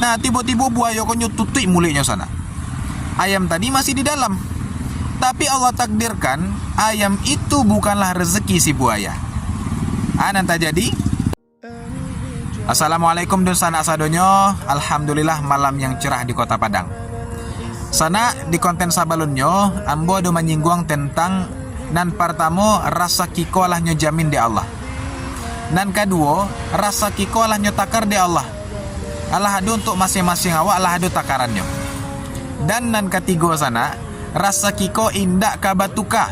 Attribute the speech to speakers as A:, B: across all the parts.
A: Nah tiba-tiba buaya ko nyututik mulutnya sana. Ayam tadi masih di dalam, tapi Allah takdirkan ayam itu bukanlah rezeki si buaya. Nanti jadi. Assalamualaikum dan sanak sadonyo. Alhamdulillah malam yang cerah di kota Padang. Sana di konten sabalunyo ambo do menyinggung tentang nan pertama rasa kiko lah nyo jamin di Allah. Nan kedua rasa kiko lah nyo takar di Allah. Allah adu untuk masing-masing awak, Allah adu takarannya. Dan nan ketiga sana rasa kiko indak kabatuka.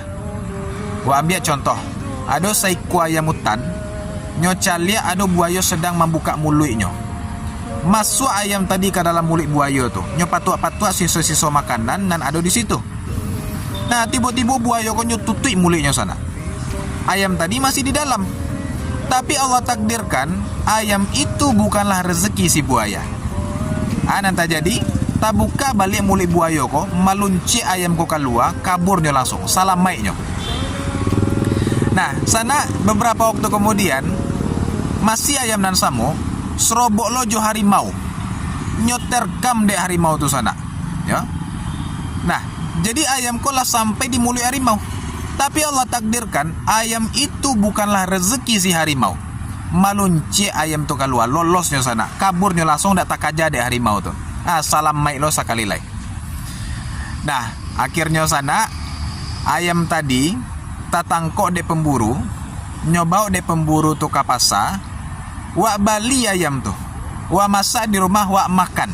A: Wa ambil contoh, ada saiku ayam hutan nyo calia ada buaya sedang membuka mulutnya. Masuk ayam tadi ke dalam mulut buaya tu, nyo patua-patua sisa-sisa makanan dan ada di situ. Nah tiba-tiba buaya ko nyo tutup mulutnya sana. Ayam tadi masih di dalam, tapi Allah takdirkan ayam itu bukanlah rezeki si buaya. Nanti jadi tak buka balik mulut buaya ko, melunci ayam ko keluar, kaburnya langsung, salam maiknya. Nah, sana beberapa waktu kemudian masih ayam nan samo, serobok lojo harimau, nyoterkam dek harimau tu sana, ya. Nah, jadi ayam ko lah sampai di mulut harimau, tapi Allah takdirkan ayam itu bukanlah rezeki si harimau, melunci ayam tu keluar, lolosnya sana, kaburnya langsung dak tak aja dek harimau tu. Salam maik lo sekali lagi. Nah akhirnya sana ayam tadi tatangkok de pemburu, nyobau de pemburu tu ke pasar, wak bali ayam tu, wak masak di rumah, wak makan.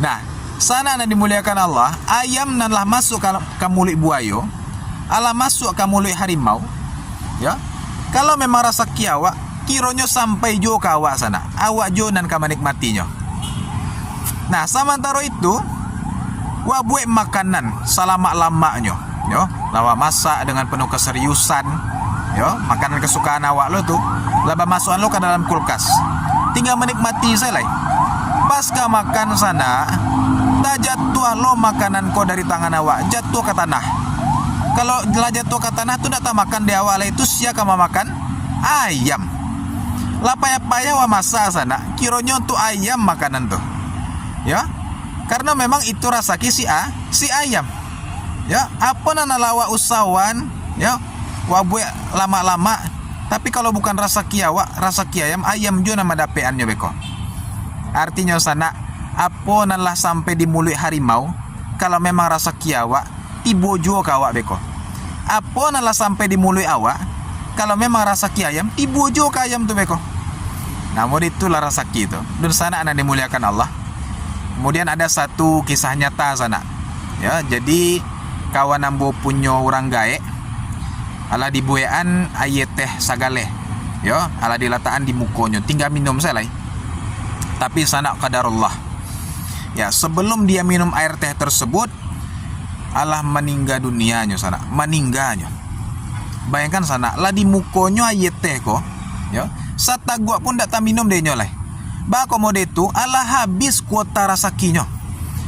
A: Nah sana nan dimuliakan Allah, ayam nan lah masuk ke mulut buayo, Allah masuk ke mulut harimau, ya. Kalau memang rasa kiawak, kironyo sampai jo ke awak sana, awak jo nan ka menikmatinya. Nah, sementara itu, wah buat makanan selama-lamanya, yo, lawa masak dengan penuh keseriusan, yo, makanan kesukaan awak lo tuh, laba masukan lo ke dalam kulkas, tinggal menikmati selai. Pas ka makan sana, tak jatuh lo makanan ko dari tangan awak, jatuh ke tanah. Kalau lah jatuh ke tanah tuh tak makan di awal itu siapa kamu makan? Ayam. Lah payah-payah wa masak sana, kironya untuk ayam makanan tuh. Ya, karena memang itu rasa si ayam. Ya, apa nana lawa usawan, ya, wabuat lama-lama. Tapi kalau bukan rasa kiawak, rasa ayam jo nama dapeannya beko. Artinya sana, apa nala sampai di mulut harimau, kalau memang rasa kiawak, tibo jo kawak beko. Apa nala sampai di mulut awak, kalau memang rasa ayam, tibo jo ke ayam tu beko. Namun itulah rasa itu. Dan sana anak dimuliakan Allah. Kemudian ada satu kisah nyata sana, ya. Jadi kawan ambo punyo orang gaek, ala dibuean aye teh sagale, ya, ala dilataan di mukonyo, tinggal minum selai. Tapi sana qadarullah, ya, sebelum dia minum air teh tersebut, Allah meninggal dunianya sana, meninggalnya. Bayangkan sana, lah di mukonyo aye teh ko, ya, sata gua pun tak minum deh nyolai. Bako mode itu Allah habis kuota rasakinya.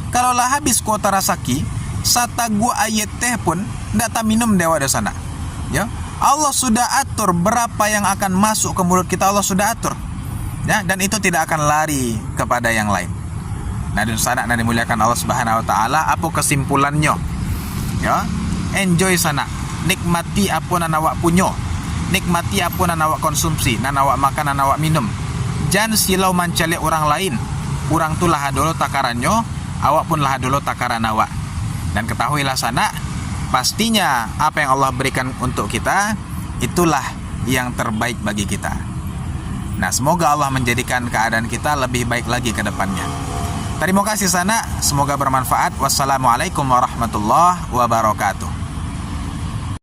A: Kalau lah habis kuota rasaki, sata gua ayat teh pun ndak minum dewa di sana. Ya, Allah sudah atur berapa yang akan masuk ke mulut kita, Allah sudah atur. Ya, dan itu tidak akan lari kepada yang lain. Nah, di sana dan dimuliakan Allah Subhanahu wa taala, apa kesimpulannya? Ya, enjoy sana. Nikmati apa nan awak punyo. Nikmati apa nan awak konsumsi, nan awak makan, nan awak minum. Jangan silau mencari orang lain. Orang tu lah dulu takarannya, awak pun lah dulu takaran awak. Dan ketahuilah sana, pastinya apa yang Allah berikan untuk kita, itulah yang terbaik bagi kita. Nah, semoga Allah menjadikan keadaan kita lebih baik lagi ke depannya. Terima kasih sana, semoga bermanfaat. Wassalamualaikum warahmatullahi wabarakatuh.